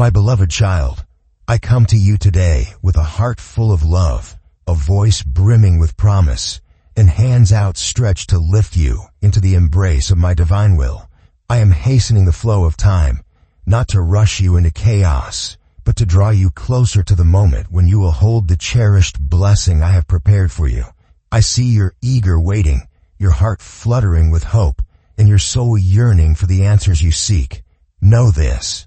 My beloved child, I come to you today with a heart full of love, a voice brimming with promise, and hands outstretched to lift you into the embrace of my divine will. I am hastening the flow of time, not to rush you into chaos, but to draw you closer to the moment when you will hold the cherished blessing I have prepared for you. I see your eager waiting, your heart fluttering with hope, and your soul yearning for the answers you seek. Know this: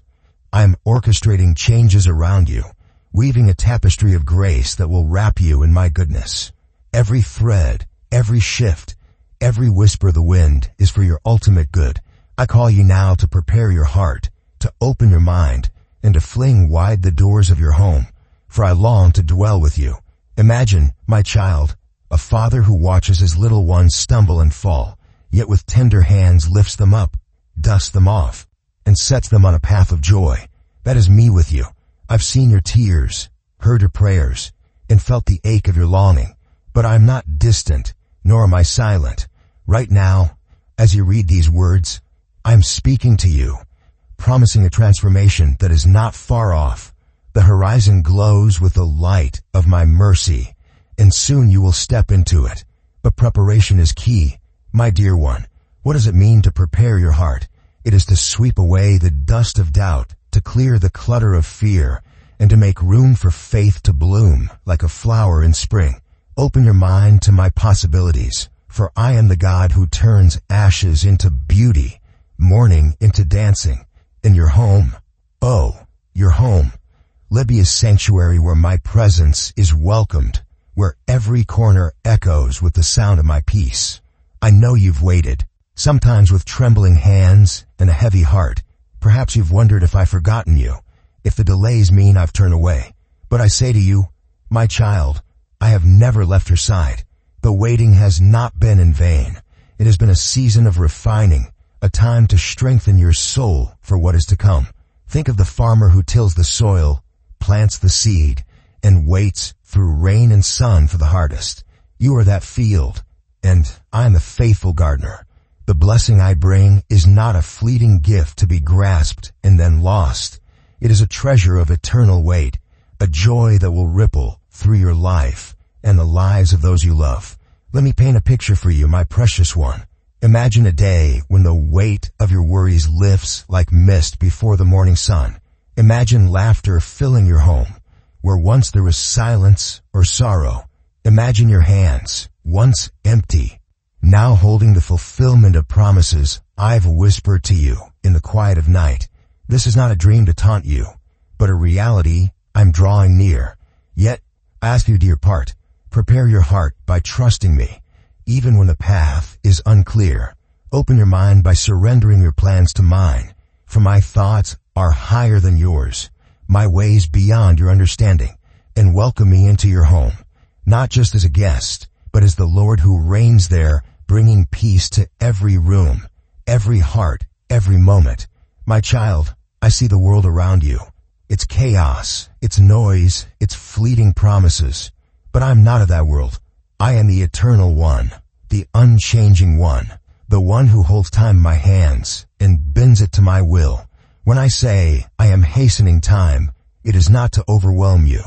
I am orchestrating changes around you, weaving a tapestry of grace that will wrap you in my goodness. Every thread, every shift, every whisper of the wind is for your ultimate good. I call you now to prepare your heart, to open your mind, and to fling wide the doors of your home, for I long to dwell with you. Imagine, my child, a father who watches his little ones stumble and fall, yet with tender hands lifts them up, dusts them off, and sets them on a path of joy. That is me with you. I've seen your tears, heard your prayers, and felt the ache of your longing, but I am not distant, nor am I silent. Right now, as you read these words, I am speaking to you, promising a transformation that is not far off. The horizon glows with the light of my mercy, and soon you will step into it. But preparation is key. My dear one, what does it mean to prepare your heart? It is to sweep away the dust of doubt, to clear the clutter of fear, and to make room for faith to bloom like a flower in spring. Open your mind to my possibilities, for I am the God who turns ashes into beauty, mourning into dancing. In your home, oh, your home, let be a sanctuary where my presence is welcomed, where every corner echoes with the sound of my peace. I know you've waited, sometimes with trembling hands and a heavy heart. Perhaps you've wondered if I've forgotten you, if the delays mean I've turned away. But I say to you, my child, I have never left your side. The waiting has not been in vain. It has been a season of refining, a time to strengthen your soul for what is to come. Think of the farmer who tills the soil, plants the seed, and waits through rain and sun for the harvest. You are that field, and I am the faithful gardener. The blessing I bring is not a fleeting gift to be grasped and then lost. It is a treasure of eternal weight, a joy that will ripple through your life and the lives of those you love. Let me paint a picture for you, my precious one. Imagine a day when the weight of your worries lifts like mist before the morning sun. Imagine laughter filling your home, where once there was silence or sorrow. Imagine your hands, once empty, now holding the fulfillment of promises I've whispered to you in the quiet of night. This is not a dream to taunt you, but a reality I'm drawing near. Yet, I ask you, dear part, prepare your heart by trusting me. Even when the path is unclear, open your mind by surrendering your plans to mine. For my thoughts are higher than yours, my ways beyond your understanding, and welcome me into your home, not just as a guest, but as the Lord who reigns there, bringing peace to every room, every heart, every moment. My child, I see the world around you. It's chaos, it's noise, it's fleeting promises. But I'm not of that world. I am the eternal one, the unchanging one, the one who holds time in my hands and bends it to my will. When I say I am hastening time, it is not to overwhelm you,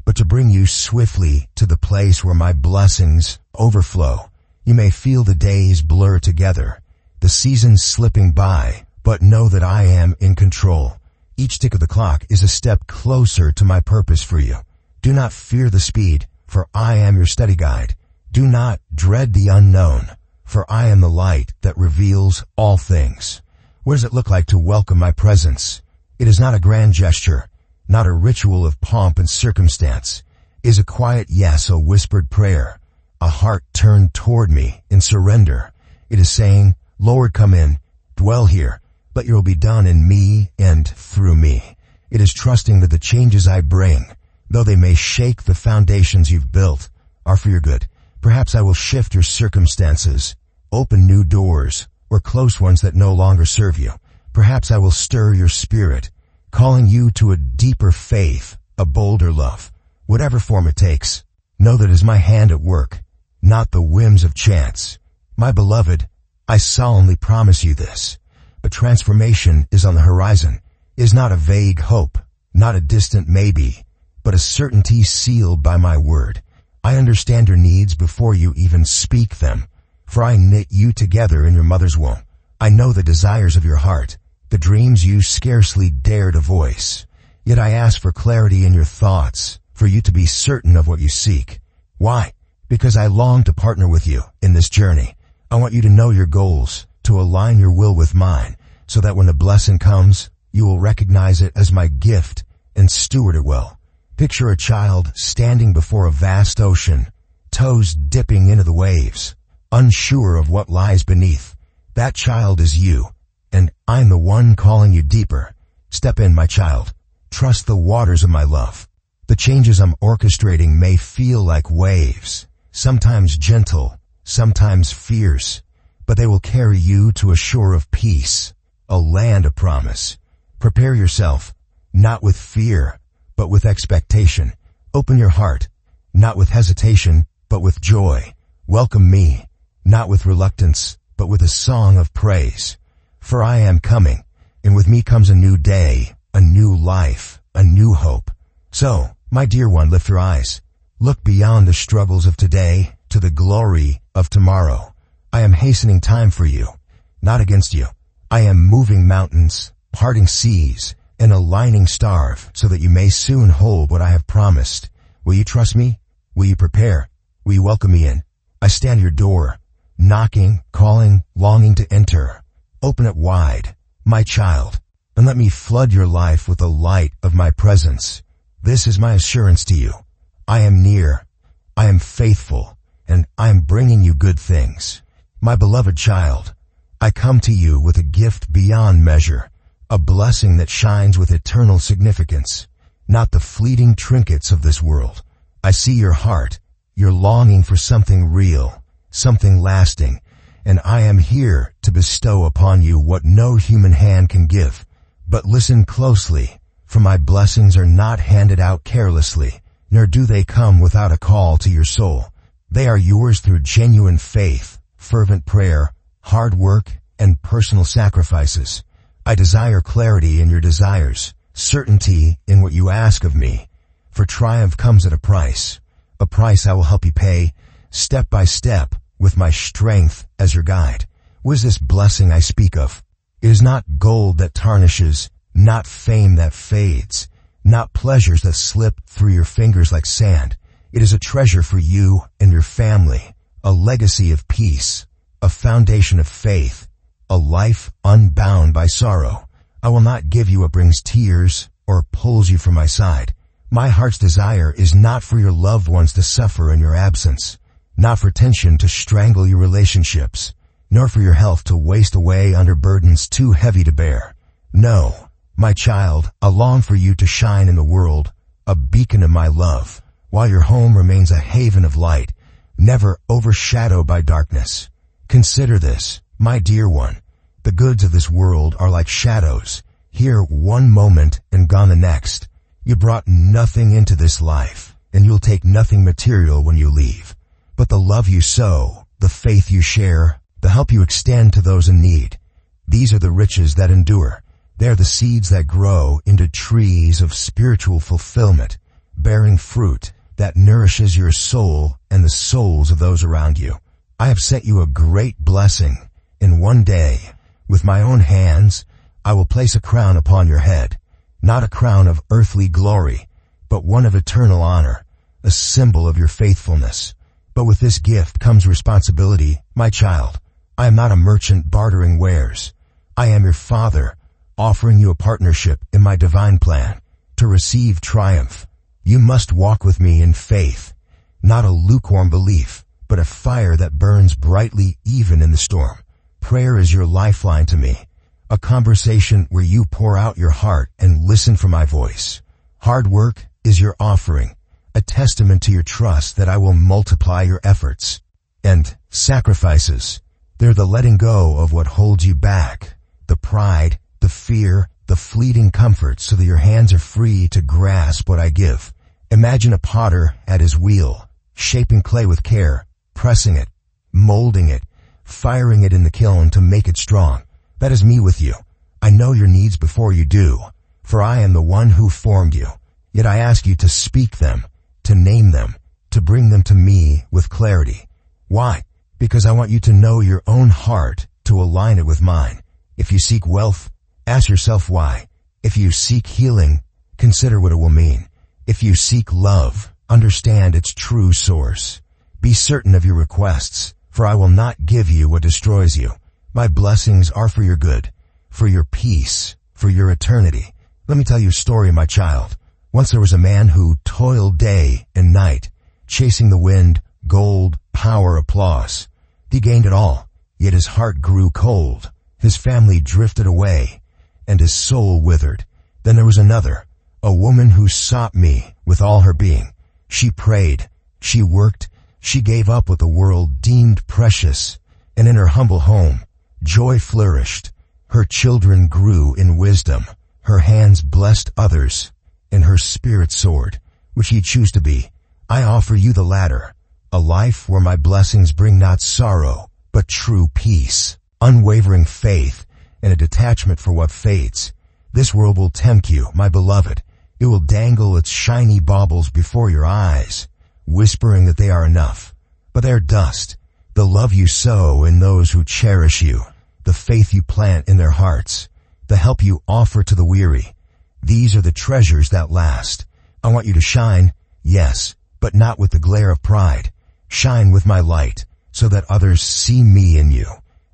but to bring you swiftly to the place where my blessings overflow. You may feel the days blur together, the seasons slipping by, but know that I am in control. Each tick of the clock is a step closer to my purpose for you. Do not fear the speed, for I am your steady guide. Do not dread the unknown, for I am the light that reveals all things. What does it look like to welcome my presence? It is not a grand gesture, not a ritual of pomp and circumstance. It is a quiet yes, a whispered prayer, a heart turned toward me in surrender. It is saying, Lord, come in, dwell here, let your will be done in me and through me. It is trusting that the changes I bring, though they may shake the foundations you've built, are for your good. Perhaps I will shift your circumstances, open new doors, or close ones that no longer serve you. Perhaps I will stir your spirit, calling you to a deeper faith, a bolder love. Whatever form it takes, know that it is my hand at work, not the whims of chance. My beloved, I solemnly promise you this. A transformation is on the horizon. It is not a vague hope, not a distant maybe, but a certainty sealed by my word. I understand your needs before you even speak them, for I knit you together in your mother's womb. I know the desires of your heart, the dreams you scarcely dare to voice. Yet I ask for clarity in your thoughts, for you to be certain of what you seek. Why? Because I long to partner with you in this journey. I want you to know your goals, to align your will with mine, so that when the blessing comes, you will recognize it as my gift and steward it well. Picture a child standing before a vast ocean, toes dipping into the waves, unsure of what lies beneath. That child is you, and I'm the one calling you deeper. Step in, my child. Trust the waters of my love. The changes I'm orchestrating may feel like waves, sometimes gentle, sometimes fierce, but they will carry you to a shore of peace, a land of promise. Prepare yourself, not with fear, but with expectation. Open your heart, not with hesitation, but with joy. Welcome me, not with reluctance, but with a song of praise. For I am coming, and with me comes a new day, a new life, a new hope. So, my dear one, lift your eyes. Look beyond the struggles of today to the glory of tomorrow. I am hastening time for you, not against you. I am moving mountains, parting seas, and aligning stars so that you may soon hold what I have promised. Will you trust me? Will you prepare? Will you welcome me in? I stand at your door, knocking, calling, longing to enter. Open it wide, my child, and let me flood your life with the light of my presence. This is my assurance to you. I am near, I am faithful, and I am bringing you good things. My beloved child, I come to you with a gift beyond measure, a blessing that shines with eternal significance, not the fleeting trinkets of this world. I see your heart, your longing for something real, something lasting, and I am here to bestow upon you what no human hand can give. But listen closely, for my blessings are not handed out carelessly, nor do they come without a call to your soul. They are yours through genuine faith, fervent prayer, hard work, and personal sacrifices. I desire clarity in your desires, certainty in what you ask of me, for triumph comes at a price I will help you pay, step by step, with my strength as your guide. What is this blessing I speak of? It is not gold that tarnishes, not fame that fades, not pleasures that slip through your fingers like sand. It is a treasure for you and your family, a legacy of peace, a foundation of faith, a life unbound by sorrow. I will not give you what brings tears or pulls you from my side. My heart's desire is not for your loved ones to suffer in your absence, not for tension to strangle your relationships, nor for your health to waste away under burdens too heavy to bear. No, my child, I long for you to shine in the world, a beacon of my love, while your home remains a haven of light, never overshadowed by darkness. Consider this, my dear one. The goods of this world are like shadows, here one moment and gone the next. You brought nothing into this life, and you'll take nothing material when you leave. But the love you sow, the faith you share, the help you extend to those in need, these are the riches that endure. They are the seeds that grow into trees of spiritual fulfillment, bearing fruit that nourishes your soul and the souls of those around you. I have sent you a great blessing. In one day, with my own hands, I will place a crown upon your head, not a crown of earthly glory, but one of eternal honor, a symbol of your faithfulness. But with this gift comes responsibility, my child. I am not a merchant bartering wares. I am your Father, offering you a partnership in my divine plan. To receive triumph, you must walk with me in faith, not a lukewarm belief, but a fire that burns brightly even in the storm. Prayer is your lifeline to me, a conversation where you pour out your heart and listen for my voice. Hard work is your offering, a testament to your trust that I will multiply your efforts. And sacrifices, they're the letting go of what holds you back, the pride, the fear, the fleeting comfort, so that your hands are free to grasp what I give. Imagine a potter at his wheel, shaping clay with care, pressing it, molding it, firing it in the kiln to make it strong. That is me with you. I know your needs before you do, for I am the one who formed you. Yet I ask you to speak them, to name them, to bring them to me with clarity. Why? Because I want you to know your own heart, to align it with mine. If you seek wealth, ask yourself why. If you seek healing, consider what it will mean. If you seek love, understand its true source. Be certain of your requests, for I will not give you what destroys you. My blessings are for your good, for your peace, for your eternity. Let me tell you a story, my child. Once there was a man who toiled day and night, chasing the wind, gold, power, applause. He gained it all, yet his heart grew cold. His family drifted away, and his soul withered. Then there was another, a woman who sought me with all her being. She prayed, she worked, she gave up what the world deemed precious, and in her humble home, joy flourished. Her children grew in wisdom, her hands blessed others, and her spirit soared. Which ye choose to be, I offer you the latter, a life where my blessings bring not sorrow, but true peace, unwavering faith, and a detachment for what fades. This world will tempt you, my beloved. It will dangle its shiny baubles before your eyes, whispering that they are enough. But they are dust. The love you sow in those who cherish you, the faith you plant in their hearts, the help you offer to the weary. These are the treasures that last. I want you to shine, yes, but not with the glare of pride. Shine with my light, so that others see me in you.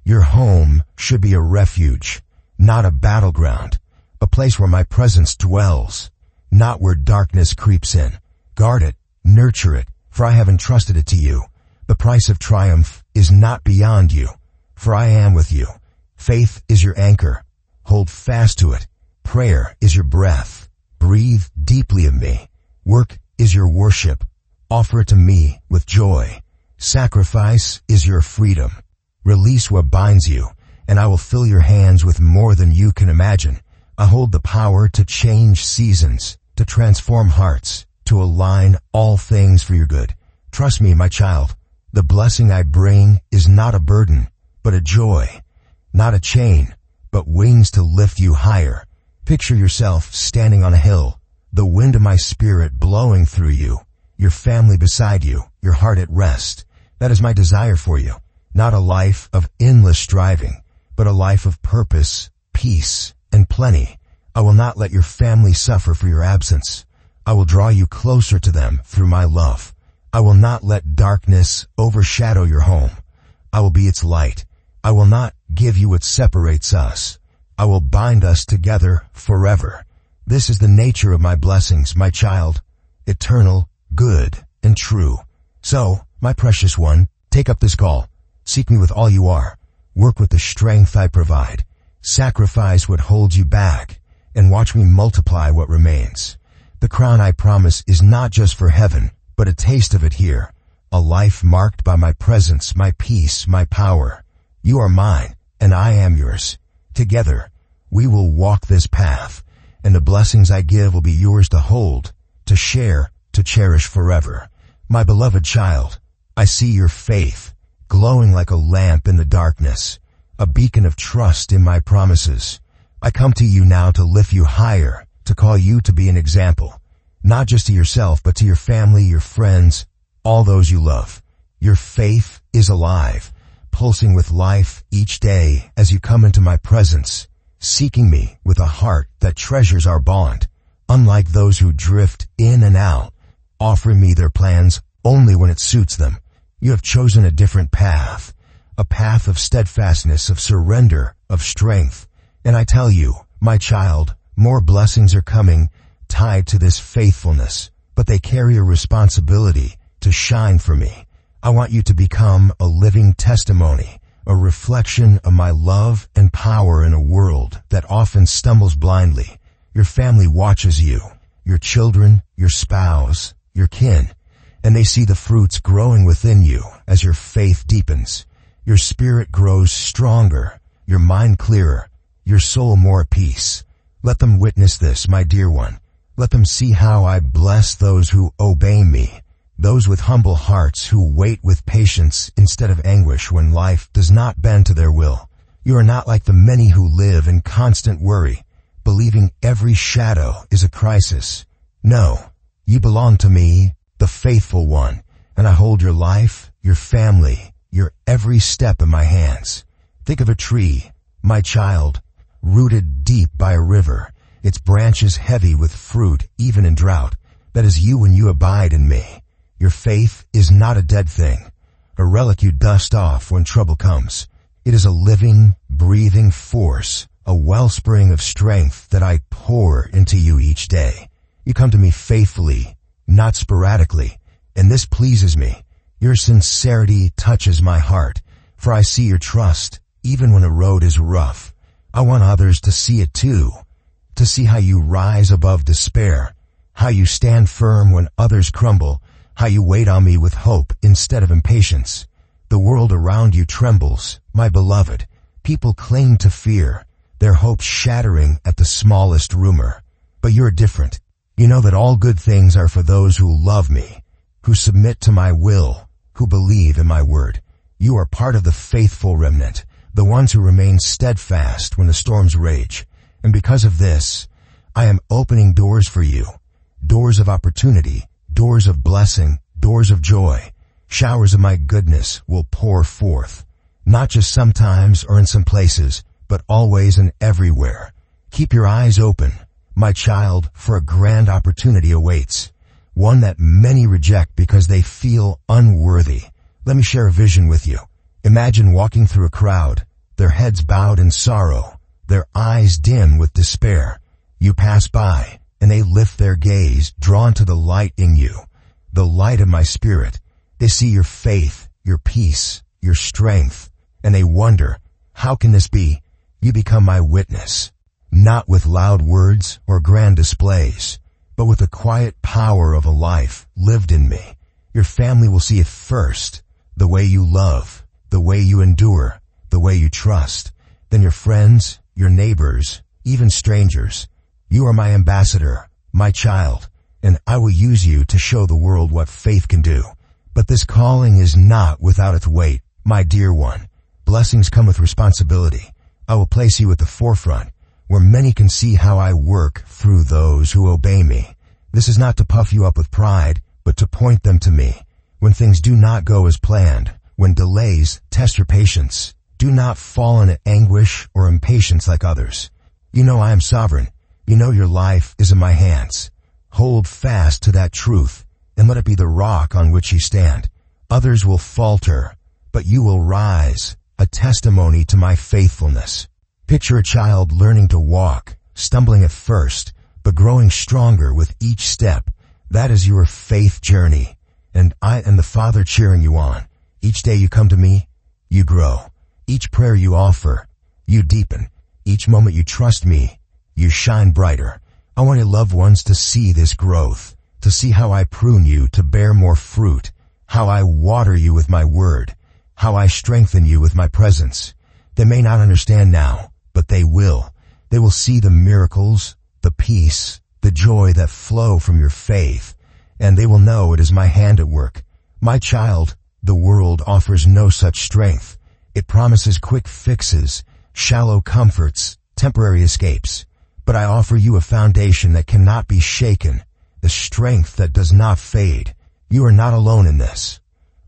Your home should be a refuge, not a battleground, a place where my presence dwells, not where darkness creeps in. Guard it, nurture it, for I have entrusted it to you. The price of triumph is not beyond you, for I am with you. Faith is your anchor. Hold fast to it. Prayer is your breath. Breathe deeply of me. Work is your worship. Offer it to me with joy. Sacrifice is your freedom. Release what binds you, and I will fill your hands with more than you can imagine. I hold the power to change seasons, to transform hearts, to align all things for your good. Trust me, my child. The blessing I bring is not a burden, but a joy. Not a chain, but wings to lift you higher. Picture yourself standing on a hill, the wind of my spirit blowing through you, your family beside you, your heart at rest. That is my desire for you. Not a life of endless striving, but a life of purpose, peace, and plenty. I will not let your family suffer for your absence. I will draw you closer to them through my love. I will not let darkness overshadow your home. I will be its light. I will not give you what separates us. I will bind us together forever. This is the nature of my blessings, my child, eternal, good, and true. So, my precious one, take up this call. Seek me with all you are. Work with the strength I provide. Sacrifice what holds you back, and watch me multiply what remains. The crown I promise is not just for heaven, but a taste of it here. A life marked by my presence, my peace, my power. You are mine, and I am yours. Together, we will walk this path, and the blessings I give will be yours to hold, to share, to cherish forever. My beloved child, I see your faith, glowing like a lamp in the darkness, a beacon of trust in my promises. I come to you now to lift you higher, to call you to be an example, not just to yourself, but to your family, your friends, all those you love. Your faith is alive, pulsing with life each day as you come into my presence, seeking me with a heart that treasures our bond. Unlike those who drift in and out, offering me their plans only when it suits them, you have chosen a different path, a path of steadfastness, of surrender, of strength. And I tell you, my child, more blessings are coming tied to this faithfulness, but they carry a responsibility to shine for me. I want you to become a living testimony, a reflection of my love and power in a world that often stumbles blindly. Your family watches you, your children, your spouse, your kin, and they see the fruits growing within you as your faith deepens. Your spirit grows stronger, your mind clearer, your soul more at peace. Let them witness this, my dear one. Let them see how I bless those who obey me, those with humble hearts who wait with patience instead of anguish when life does not bend to their will. You are not like the many who live in constant worry, believing every shadow is a crisis. No, you belong to me, the faithful one, and I hold your life, your family, your every step in my hands. Think of a tree, my child, rooted deep by a river, its branches heavy with fruit even in drought. That is you when you abide in me. Your faith is not a dead thing, a relic you dust off when trouble comes. It is a living, breathing force, a wellspring of strength that I pour into you each day. You come to me faithfully, not sporadically, and this pleases me. Your sincerity touches my heart, for I see your trust, even when a road is rough. I want others to see it too, to see how you rise above despair, how you stand firm when others crumble, how you wait on me with hope instead of impatience. The world around you trembles, my beloved. People cling to fear, their hopes shattering at the smallest rumor. But you're different. You know that all good things are for those who love me, who submit to my will, who believe in my word. You are part of the faithful remnant, the ones who remain steadfast when the storms rage. And because of this, I am opening doors for you, doors of opportunity, doors of blessing, doors of joy. Showers of my goodness will pour forth, not just sometimes or in some places, but always and everywhere. Keep your eyes open, my child, for a grand opportunity awaits, one that many reject because they feel unworthy. Let me share a vision with you. Imagine walking through a crowd, their heads bowed in sorrow, their eyes dim with despair. You pass by, and they lift their gaze, drawn to the light in you, the light of my spirit. They see your faith, your peace, your strength, and they wonder, how can this be? You become my witness, not with loud words or grand displays, but with the quiet power of a life lived in me. Your family will see it first, the way you love, the way you endure, the way you trust. Then your friends, your neighbors, even strangers. You are my ambassador, my child, and I will use you to show the world what faith can do. But this calling is not without its weight, my dear one. Blessings come with responsibility. I will place you at the forefront, where many can see how I work through those who obey me. This is not to puff you up with pride, but to point them to me. When things do not go as planned, when delays test your patience, do not fall into anguish or impatience like others. You know I am sovereign. You know your life is in my hands. Hold fast to that truth, and let it be the rock on which you stand. Others will falter, but you will rise, a testimony to my faithfulness. Picture a child learning to walk, stumbling at first, but growing stronger with each step. That is your faith journey, and I am the Father cheering you on. Each day you come to me, you grow. Each prayer you offer, you deepen. Each moment you trust me, you shine brighter. I want your loved ones to see this growth, to see how I prune you to bear more fruit, how I water you with my word, how I strengthen you with my presence. They may not understand now, but they will. They will see the miracles, the peace, the joy that flow from your faith, and they will know it is my hand at work. My child, the world offers no such strength. It promises quick fixes, shallow comforts, temporary escapes. But I offer you a foundation that cannot be shaken, the strength that does not fade. You are not alone in this.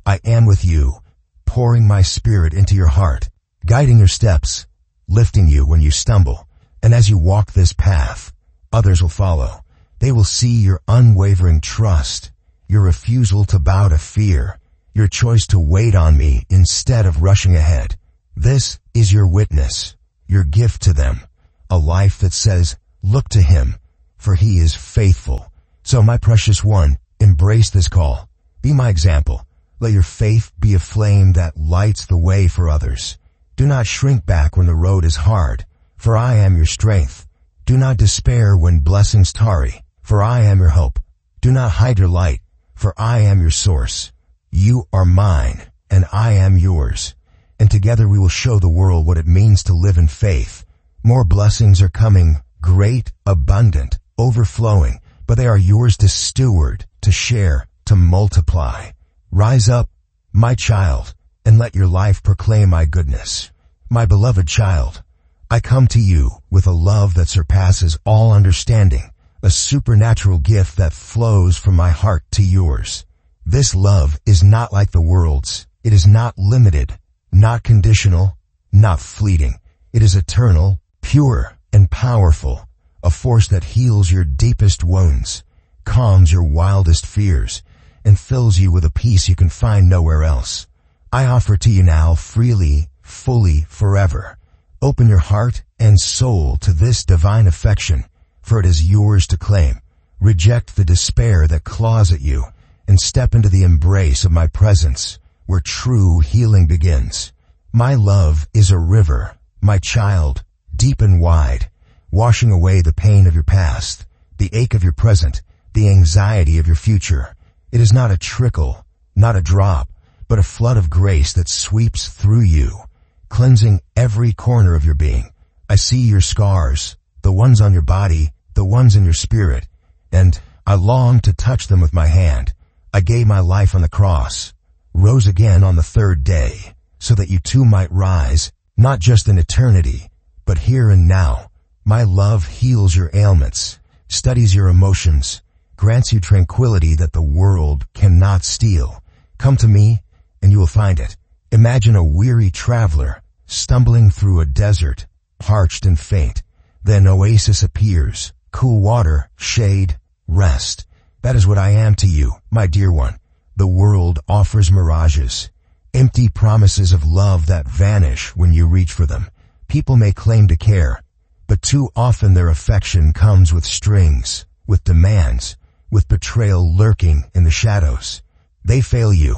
I am with you, pouring my spirit into your heart, guiding your steps, lifting you when you stumble. And as you walk this path, others will follow. They will see your unwavering trust, your refusal to bow to fear, your choice to wait on me instead of rushing ahead. This is your witness, your gift to them. A life that says, look to him, for he is faithful. So my precious one, embrace this call. Be my example. Let your faith be a flame that lights the way for others. Do not shrink back when the road is hard, for I am your strength. Do not despair when blessings tarry, for I am your hope. Do not hide your light, for I am your source. You are mine, and I am yours. And together we will show the world what it means to live in faith. More blessings are coming, great, abundant, overflowing, but they are yours to steward, to share, to multiply. Rise up, my child, and let your life proclaim my goodness. My beloved child, I come to you with a love that surpasses all understanding, a supernatural gift that flows from my heart to yours. This love is not like the world's. It is not limited, not conditional, not fleeting. It is eternal, pure, and powerful, a force that heals your deepest wounds, calms your wildest fears, and fills you with a peace you can find nowhere else. I offer to you now freely, fully, forever. Open your heart and soul to this divine affection, for it is yours to claim. Reject the despair that claws at you, and step into the embrace of my presence, where true healing begins. My love is a river, my child, deep and wide, washing away the pain of your past, the ache of your present, the anxiety of your future. It is not a trickle, not a drop, but a flood of grace that sweeps through you, cleansing every corner of your being. I see your scars, the ones on your body, the ones in your spirit, and I long to touch them with my hand. I gave my life on the cross, rose again on the third day, so that you too might rise, not just in eternity, but here and now. My love heals your ailments, studies your emotions, grants you tranquility that the world cannot steal. Come to me, and you will find it. Imagine a weary traveler stumbling through a desert, parched and faint. Then oasis appears, cool water, shade, rest. That is what I am to you, my dear one. The world offers mirages, empty promises of love that vanish when you reach for them. People may claim to care, but too often their affection comes with strings, with demands, with betrayal lurking in the shadows. They fail you.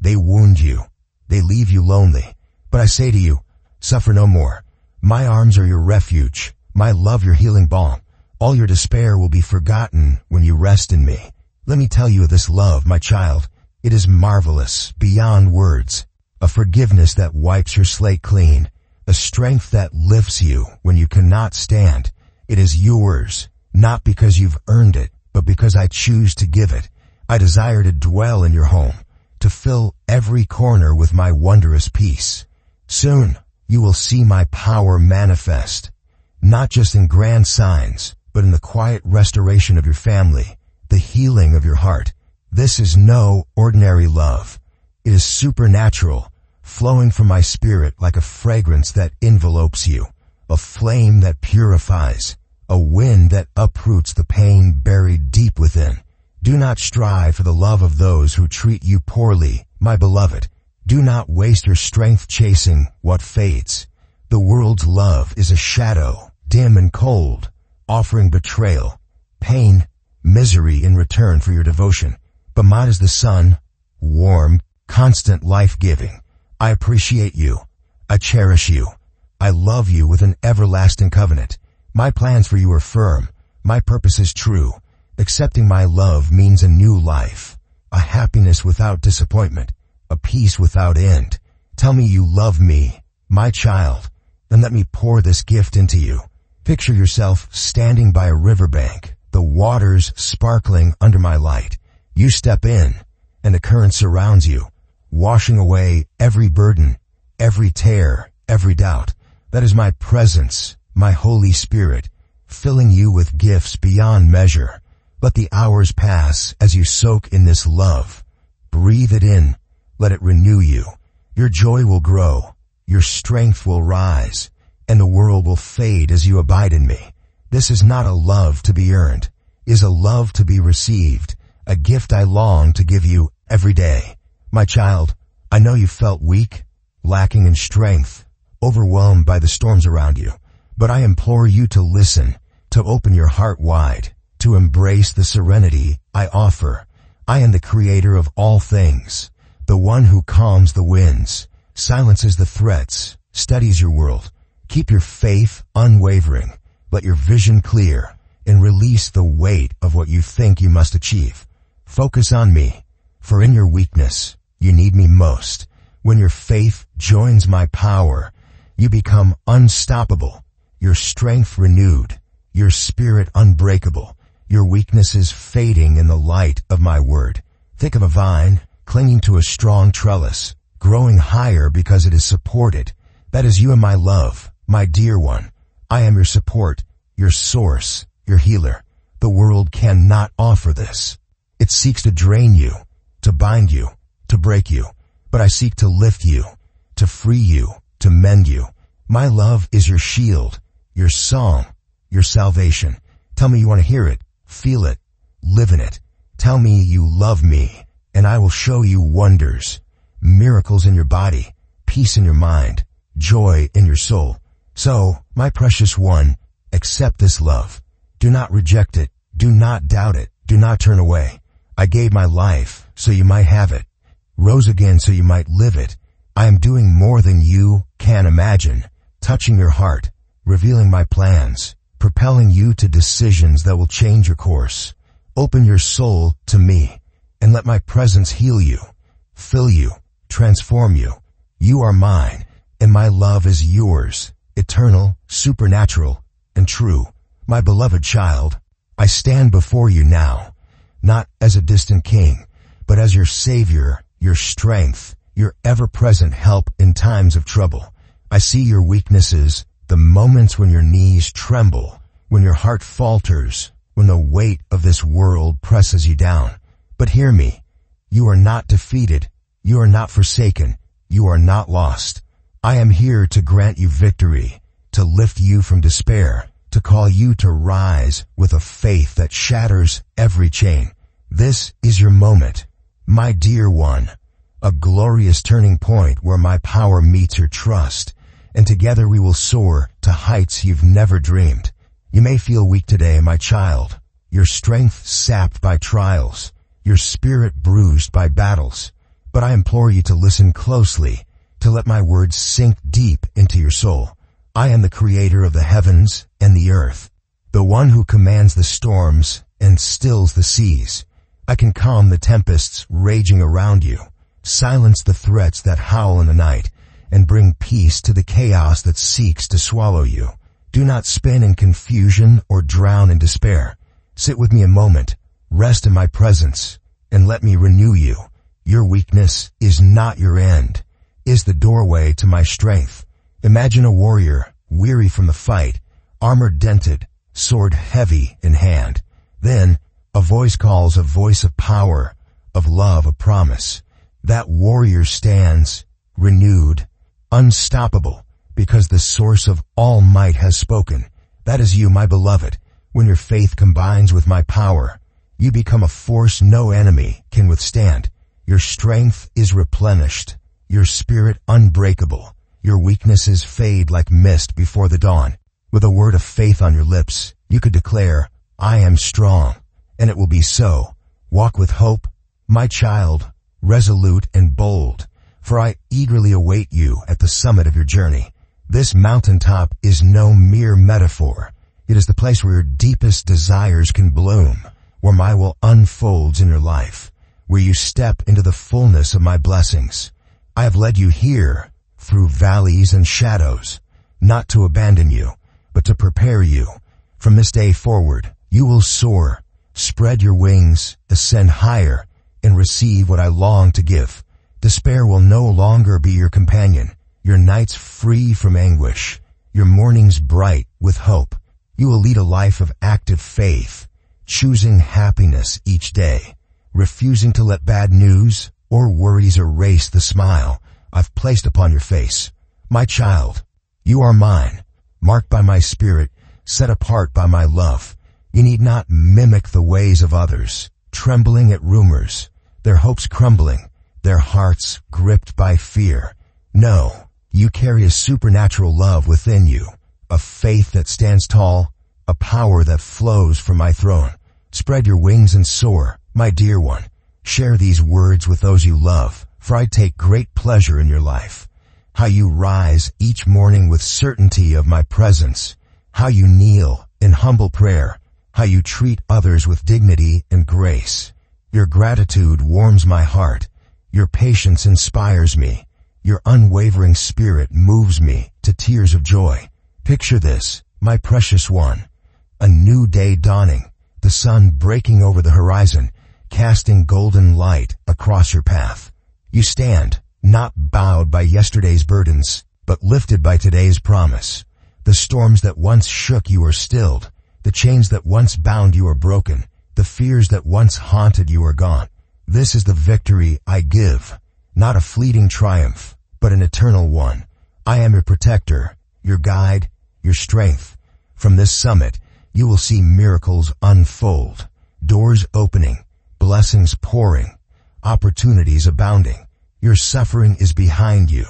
They wound you. They leave you lonely. But I say to you, suffer no more. My arms are your refuge, my love your healing balm. All your despair will be forgotten when you rest in me. Let me tell you of this love, my child. It is marvelous, beyond words. A forgiveness that wipes your slate clean. A strength that lifts you when you cannot stand. It is yours, not because you've earned it, but because I choose to give it. I desire to dwell in your home, to fill every corner with my wondrous peace. Soon, you will see my power manifest, not just in grand signs, but in the quiet restoration of your family, the healing of your heart. This is no ordinary love. It is supernatural, flowing from my spirit like a fragrance that envelopes you, a flame that purifies, a wind that uproots the pain buried deep within. Do not strive for the love of those who treat you poorly, my beloved. Do not waste your strength chasing what fades. The world's love is a shadow, dim and cold, offering betrayal, pain, misery in return for your devotion. But mine is the sun, warm, constant life-giving. I appreciate you. I cherish you. I love you with an everlasting covenant. My plans for you are firm. My purpose is true. Accepting my love means a new life, a happiness without disappointment, a peace without end. Tell me you love me, my child, and let me pour this gift into you. Picture yourself standing by a riverbank, the waters sparkling under my light. You step in, and the current surrounds you, washing away every burden, every tear, every doubt. That is my presence, my Holy Spirit, filling you with gifts beyond measure. Let the hours pass as you soak in this love. Breathe it in. Let it renew you. Your joy will grow. Your strength will rise. And the world will fade as you abide in me. This is not a love to be earned. It is a love to be received. A gift I long to give you every day. My child, I know you felt weak, lacking in strength, overwhelmed by the storms around you. But I implore you to listen, to open your heart wide, to embrace the serenity I offer. I am the creator of all things, the one who calms the winds, silences the threats, studies your world. Keep your faith unwavering, let your vision clear, and release the weight of what you think you must achieve. Focus on me, for in your weakness, you need me most. When your faith joins my power, you become unstoppable, your strength renewed, your spirit unbreakable, your weaknesses fading in the light of my word. Think of a vine clinging to a strong trellis, growing higher because it is supported. That is you and my love, My dear one, I am your support, your source, your healer. The world cannot offer this. It seeks to drain you, to bind you, to break you. But I seek to lift you, to free you, to mend you. My love is your shield, your song, your salvation. Tell me you want to hear it, feel it, live in it. Tell me you love me, and I will show you wonders, miracles in your body, peace in your mind, joy in your soul. So, my precious one, accept this love. Do not reject it. Do not doubt it. Do not turn away. I gave my life so you might have it. Rose again so you might live it. I am doing more than you can imagine, touching your heart, revealing my plans, propelling you to decisions that will change your course. Open your soul to me, and let my presence heal you, fill you, transform you. You are mine, and my love is yours, eternal, supernatural, and true. My beloved child, I stand before you now, not as a distant king, but as your savior, your strength, your ever-present help in times of trouble. I see your weaknesses, the moments when your knees tremble, when your heart falters, when the weight of this world presses you down. But hear me, you are not defeated, you are not forsaken, you are not lost. I am here to grant you victory, to lift you from despair, to call you to rise with a faith that shatters every chain. This is your moment, my dear one, a glorious turning point where my power meets your trust, and together we will soar to heights you've never dreamed. You may feel weak today, my child, your strength sapped by trials, your spirit bruised by battles, but I implore you to listen closely, to let my words sink deep into your soul. I am the creator of the heavens and the earth, the one who commands the storms and stills the seas. I can calm the tempests raging around you, silence the threats that howl in the night, and bring peace to the chaos that seeks to swallow you. Do not spin in confusion or drown in despair. Sit with me a moment, rest in my presence, and let me renew you. Your weakness is not your end, is the doorway to my strength. Imagine a warrior, weary from the fight, armor dented, sword heavy in hand. Then, a voice calls, a voice of power, of love, a promise. That warrior stands, renewed, unstoppable, because the source of all might has spoken. That is you, my beloved. When your faith combines with my power, you become a force no enemy can withstand. Your strength is replenished, your spirit unbreakable. Your weaknesses fade like mist before the dawn. With a word of faith on your lips, you could declare, I am strong, and it will be so. Walk with hope, my child, resolute and bold, for I eagerly await you at the summit of your journey. This mountaintop is no mere metaphor. It is the place where your deepest desires can bloom, where my will unfolds in your life, where you step into the fullness of my blessings. I have led you here, through valleys and shadows, not to abandon you, but to prepare you. From this day forward, you will soar, spread your wings, ascend higher, and receive what I long to give. Despair will no longer be your companion, your nights free from anguish, your mornings bright with hope. You will lead a life of active faith, choosing happiness each day, refusing to let bad news or worries erase the smile I've placed upon your face. My child, you are mine, marked by my spirit, set apart by my love. You need not mimic the ways of others, trembling at rumors, their hopes crumbling, their hearts gripped by fear. No, you carry a supernatural love within you, a faith that stands tall, a power that flows from my throne. Spread your wings and soar, my dear one. Share these words with those you love, for I take great pleasure in your life. How you rise each morning with certainty of my presence, how you kneel in humble prayer, how you treat others with dignity and grace. Your gratitude warms my heart, your patience inspires me, your unwavering spirit moves me to tears of joy. Picture this, my precious one, a new day dawning, the sun breaking over the horizon, casting golden light across your path. You stand, not bowed by yesterday's burdens, but lifted by today's promise. The storms that once shook you are stilled. The chains that once bound you are broken. The fears that once haunted you are gone. This is the victory I give, not a fleeting triumph, but an eternal one. I am your protector, your guide, your strength. From this summit, you will see miracles unfold, doors opening, blessings pouring, opportunities abounding. Your suffering is behind you,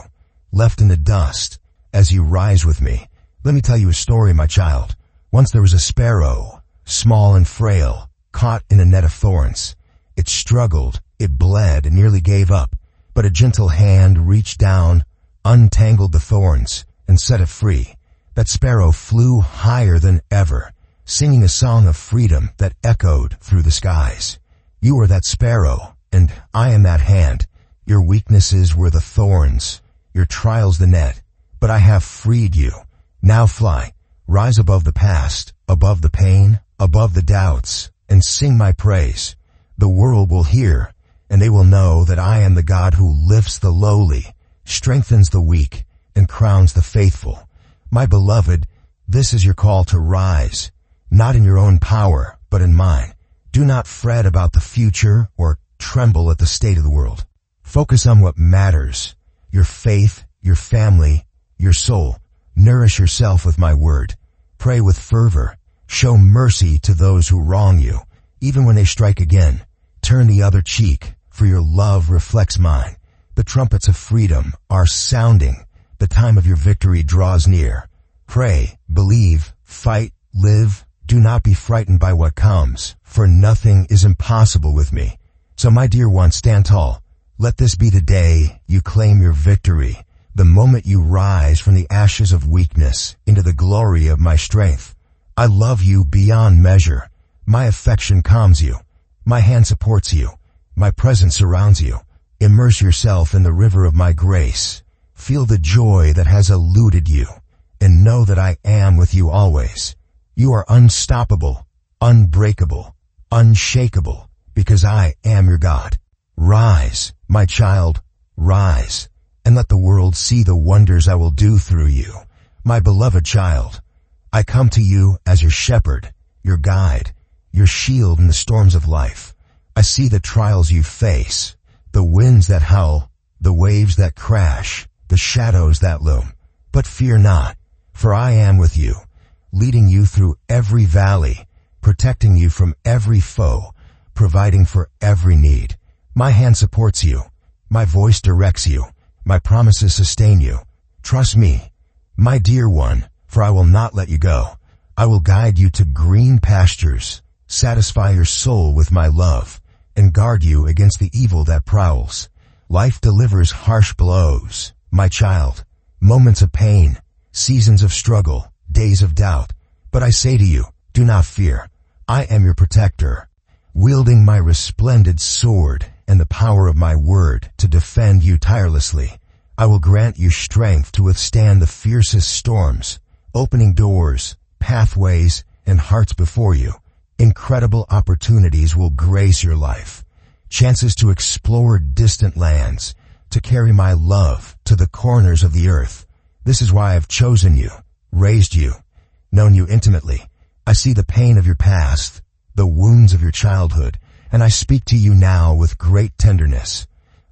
left in the dust. As you rise with me, let me tell you a story, my child. Once there was a sparrow, small and frail, caught in a net of thorns. It struggled, it bled, and nearly gave up. But a gentle hand reached down, untangled the thorns, and set it free. That sparrow flew higher than ever, singing a song of freedom that echoed through the skies. You are that sparrow, and I am that hand. Your weaknesses were the thorns, your trials the net, but I have freed you. Now fly, rise above the past, above the pain, above the doubts, and sing my praise. The world will hear, and they will know that I am the God who lifts the lowly, strengthens the weak, and crowns the faithful. My beloved, this is your call to rise, not in your own power, but in mine. Do not fret about the future or tremble at the state of the world. Focus on what matters, your faith, your family, your soul. Nourish yourself with my word. Pray with fervor. Show mercy to those who wrong you, even when they strike again. Turn the other cheek, for your love reflects mine. The trumpets of freedom are sounding. The time of your victory draws near. Pray, believe, fight, live. Do not be frightened by what comes, for nothing is impossible with me. So my dear one, stand tall. Let this be the day you claim your victory, the moment you rise from the ashes of weakness into the glory of my strength. I love you beyond measure. My affection calms you. My hand supports you. My presence surrounds you. Immerse yourself in the river of my grace. Feel the joy that has eluded you, and know that I am with you always. You are unstoppable, unbreakable, unshakable, because I am your God. Rise, my child, rise, and let the world see the wonders I will do through you. My beloved child, I come to you as your shepherd, your guide, your shield in the storms of life. I see the trials you face, the winds that howl, the waves that crash, the shadows that loom. But fear not, for I am with you, leading you through every valley, protecting you from every foe, providing for every need. My hand supports you. My voice directs you. My promises sustain you. Trust me, my dear one, for I will not let you go. I will guide you to green pastures, satisfy your soul with my love, and guard you against the evil that prowls. Life delivers harsh blows, my child, moments of pain, seasons of struggle, days of doubt. But I say to you, do not fear. I am your protector, wielding my resplendent sword and the power of my word to defend you tirelessly. I will grant you strength to withstand the fiercest storms, opening doors, pathways, and hearts before you. Incredible opportunities will grace your life. Chances to explore distant lands, to carry my love to the corners of the earth. This is why I've chosen you, raised you, known you intimately. I see the pain of your past, the wounds of your childhood, and I speak to you now with great tenderness.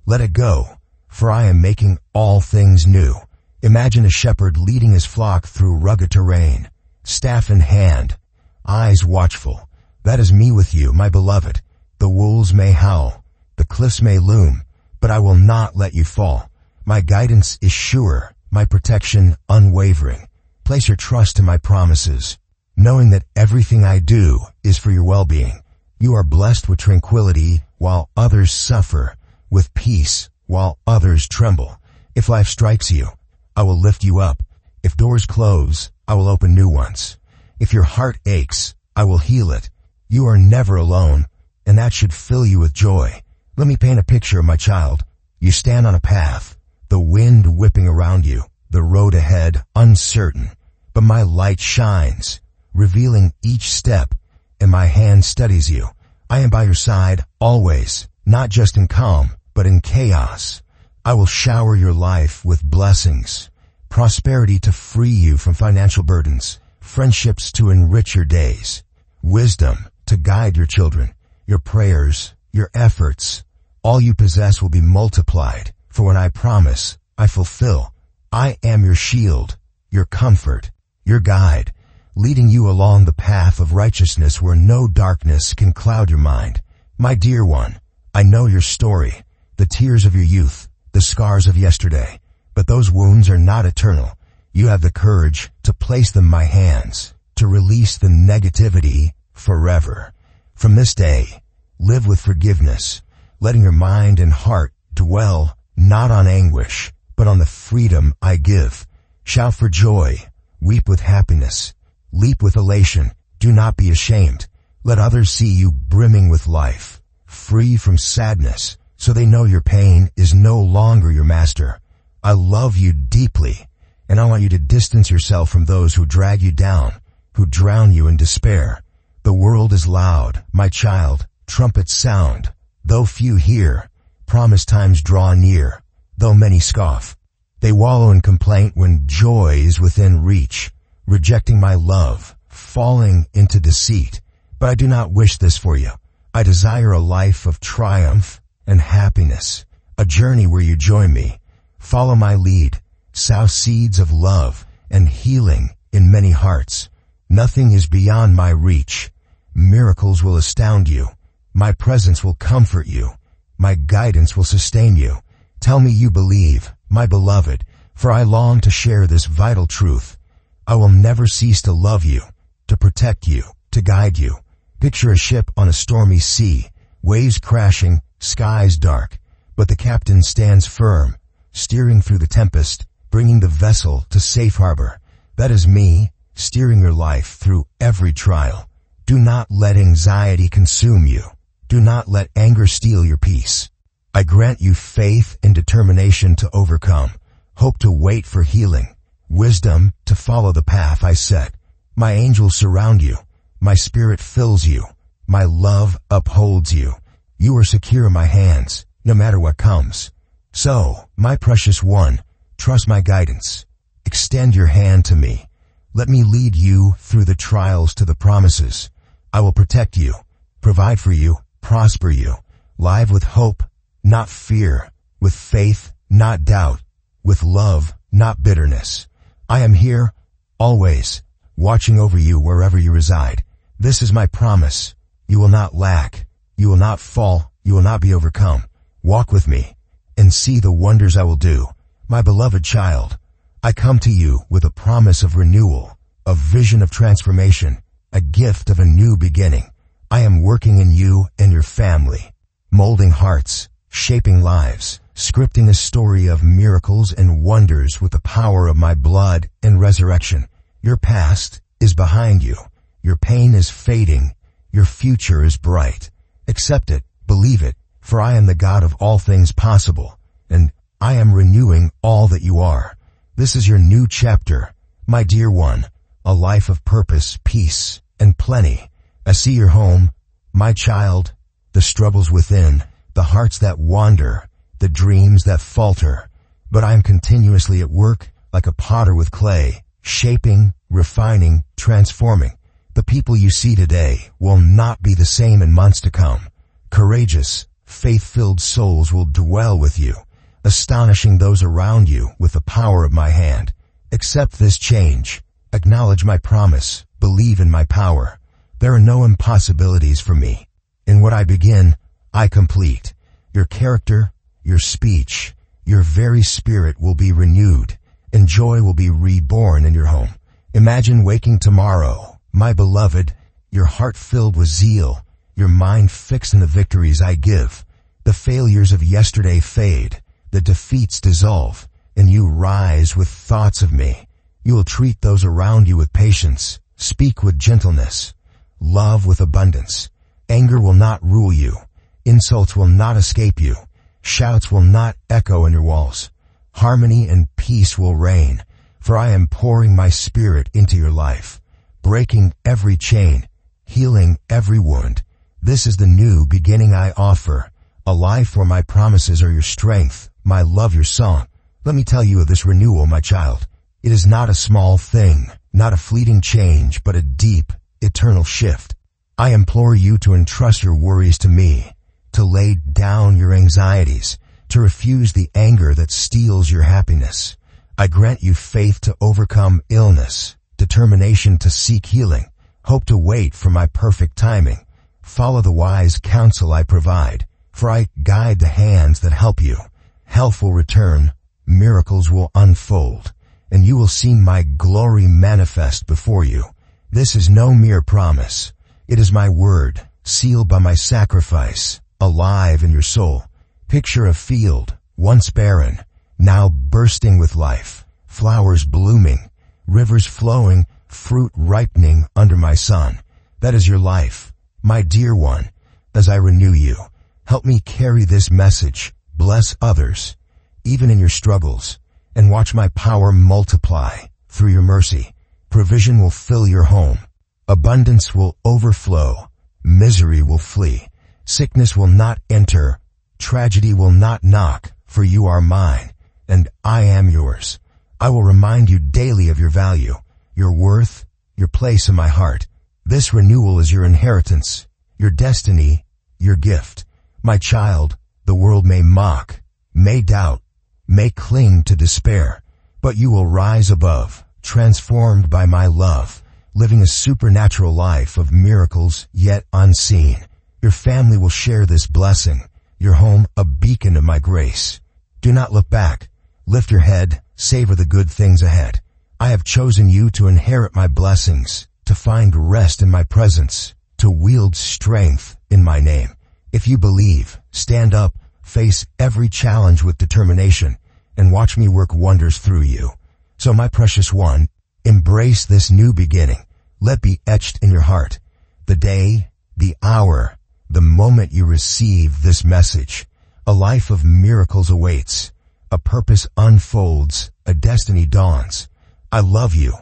Let it go, for I am making all things new. Imagine a shepherd leading his flock through rugged terrain, staff in hand, eyes watchful. That is me with you, my beloved. The wolves may howl, the cliffs may loom, but I will not let you fall. My guidance is sure, my protection unwavering. Place your trust in my promises, knowing that everything I do is for your well-being. You are blessed with tranquility while others suffer, with peace while others tremble. If life strikes you, I will lift you up. If doors close, I will open new ones. If your heart aches, I will heal it. You are never alone, and that should fill you with joy. Let me paint a picture, my child. You stand on a path, the wind whipping around you, the road ahead uncertain, but my light shines, revealing each step, and my hand steadies you. I am by your side always, not just in calm, but in chaos. I will shower your life with blessings, prosperity to free you from financial burdens, friendships to enrich your days, wisdom to guide your children, your prayers, your efforts. All you possess will be multiplied, for when I promise, I fulfill. I am your shield, your comfort, your guide, leading you along the path of righteousness where no darkness can cloud your mind. My dear one, I know your story, the tears of your youth, the scars of yesterday, but those wounds are not eternal. You have the courage to place them in my hands, to release the negativity forever. From this day, live with forgiveness, letting your mind and heart dwell not on anguish, but on the freedom I give. Shout for joy, weep with happiness, leap with elation. Do not be ashamed. Let others see you brimming with life, free from sadness, so they know your pain is no longer your master. I love you deeply, and I want you to distance yourself from those who drag you down, who drown you in despair. The world is loud, my child, trumpets sound. Though few hear, promise times draw near. Though many scoff, they wallow in complaint when joy is within reach, rejecting my love, falling into deceit. But I do not wish this for you. I desire a life of triumph and happiness, a journey where you join me. Follow my lead, sow seeds of love and healing in many hearts. Nothing is beyond my reach. Miracles will astound you. My presence will comfort you. My guidance will sustain you. Tell me you believe, my beloved, for I long to share this vital truth. I will never cease to love you, to protect you, to guide you. Picture a ship on a stormy sea, waves crashing, skies dark, but the captain stands firm, steering through the tempest, bringing the vessel to safe harbor. That is me, steering your life through every trial. Do not let anxiety consume you. Do not let anger steal your peace. I grant you faith and determination to overcome, hope to wait for healing, wisdom to follow the path I set. My angels surround you. My spirit fills you. My love upholds you. You are secure in my hands, no matter what comes. So, my precious one, trust my guidance. Extend your hand to me. Let me lead you through the trials to the promises. I will protect you, provide for you, prosper you, live with hope, not fear, with faith, not doubt, with love, not bitterness. I am here, always, watching over you wherever you reside. This is my promise. You will not lack. You will not fall. You will not be overcome. Walk with me and see the wonders I will do. My beloved child, I come to you with a promise of renewal, a vision of transformation, a gift of a new beginning. I am working in you and your family, molding hearts, shaping lives, scripting a story of miracles and wonders with the power of my blood and resurrection. Your past is behind you. Your pain is fading. Your future is bright. Accept it, believe it, for I am the God of all things possible, and I am renewing all that you are. This is your new chapter, my dear one, a life of purpose, peace, and plenty. I see your home, my child, the struggles within, the hearts that wander, the dreams that falter. But I am continuously at work like a potter with clay, shaping, refining, transforming. The people you see today will not be the same in months to come. Courageous, faith-filled souls will dwell with you, astonishing those around you with the power of my hand. Accept this change. Acknowledge my promise. Believe in my power. There are no impossibilities for me. In what I begin, I complete. Your character, your speech, your very spirit will be renewed, and joy will be reborn in your home. Imagine waking tomorrow, my beloved, your heart filled with zeal, your mind fixed in the victories I give. The failures of yesterday fade, the defeats dissolve, and you rise with thoughts of me. You will treat those around you with patience, speak with gentleness, love with abundance. Anger will not rule you. Insults will not escape you. Shouts will not echo in your walls. Harmony and peace will reign, for I am pouring my spirit into your life, breaking every chain, healing every wound. This is the new beginning I offer, a life where my promises are your strength, my love your song. Let me tell you of this renewal, my child. It is not a small thing, not a fleeting change, but a deep, eternal shift. I implore you to entrust your worries to me, to lay down your anxieties, to refuse the anger that steals your happiness. I grant you faith to overcome illness, determination to seek healing, hope to wait for my perfect timing. Follow the wise counsel I provide, for I guide the hands that help you. Health will return, miracles will unfold, and you will see my glory manifest before you. This is no mere promise. It is my word, sealed by my sacrifice, alive in your soul. Picture a field, once barren, now bursting with life, flowers blooming, rivers flowing, fruit ripening under my sun. That is your life, my dear one. As I renew you, help me carry this message, bless others, even in your struggles, and watch my power multiply through your mercy. Provision will fill your home. Abundance will overflow. Misery will flee. Sickness will not enter. Tragedy will not knock, for you are mine, and I am yours. I will remind you daily of your value, your worth, your place in my heart. This renewal is your inheritance, your destiny, your gift. My child, the world may mock, may doubt, may cling to despair, but you will rise above, transformed by my love, living a supernatural life of miracles yet unseen. Your family will share this blessing, your home a beacon of my grace. Do not look back. Lift your head, savor the good things ahead. I have chosen you to inherit my blessings, to find rest in my presence, to wield strength in my name. If you believe, stand up, face every challenge with determination, and watch me work wonders through you. So my precious one, embrace this new beginning. Let be etched in your heart. The day, the hour, the moment you receive this message, a life of miracles awaits. A purpose unfolds, a destiny dawns. I love you,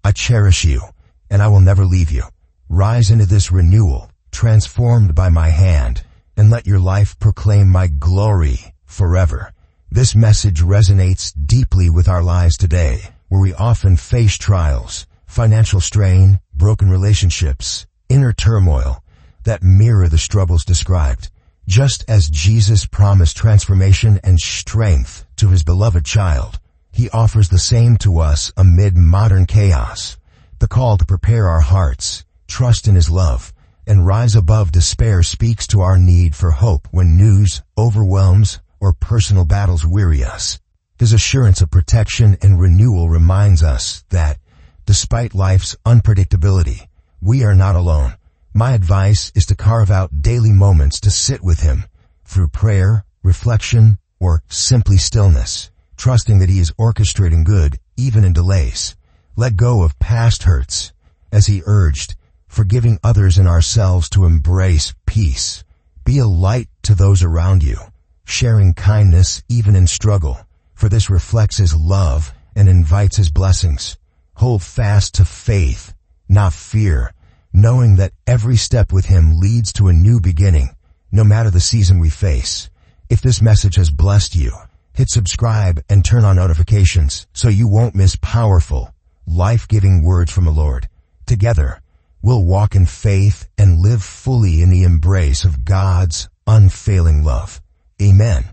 I cherish you, and I will never leave you. Rise into this renewal, transformed by my hand, and let your life proclaim my glory forever. This message resonates deeply with our lives today, where we often face trials, financial strain, broken relationships, inner turmoil that mirror the struggles described. Just as Jesus promised transformation and strength to his beloved child, he offers the same to us amid modern chaos. The call to prepare our hearts, trust in his love, and rise above despair speaks to our need for hope when news overwhelms or personal battles weary us. His assurance of protection and renewal reminds us that, despite life's unpredictability, we are not alone. My advice is to carve out daily moments to sit with him through prayer, reflection, or simply stillness, trusting that he is orchestrating good even in delays. Let go of past hurts, as he urged, forgiving others and ourselves to embrace peace. Be a light to those around you, sharing kindness even in struggle, for this reflects his love and invites his blessings. Hold fast to faith, not fear, knowing that every step with him leads to a new beginning, no matter the season we face. If this message has blessed you, hit subscribe and turn on notifications so you won't miss powerful, life-giving words from the Lord. Together, we'll walk in faith and live fully in the embrace of God's unfailing love. Amen.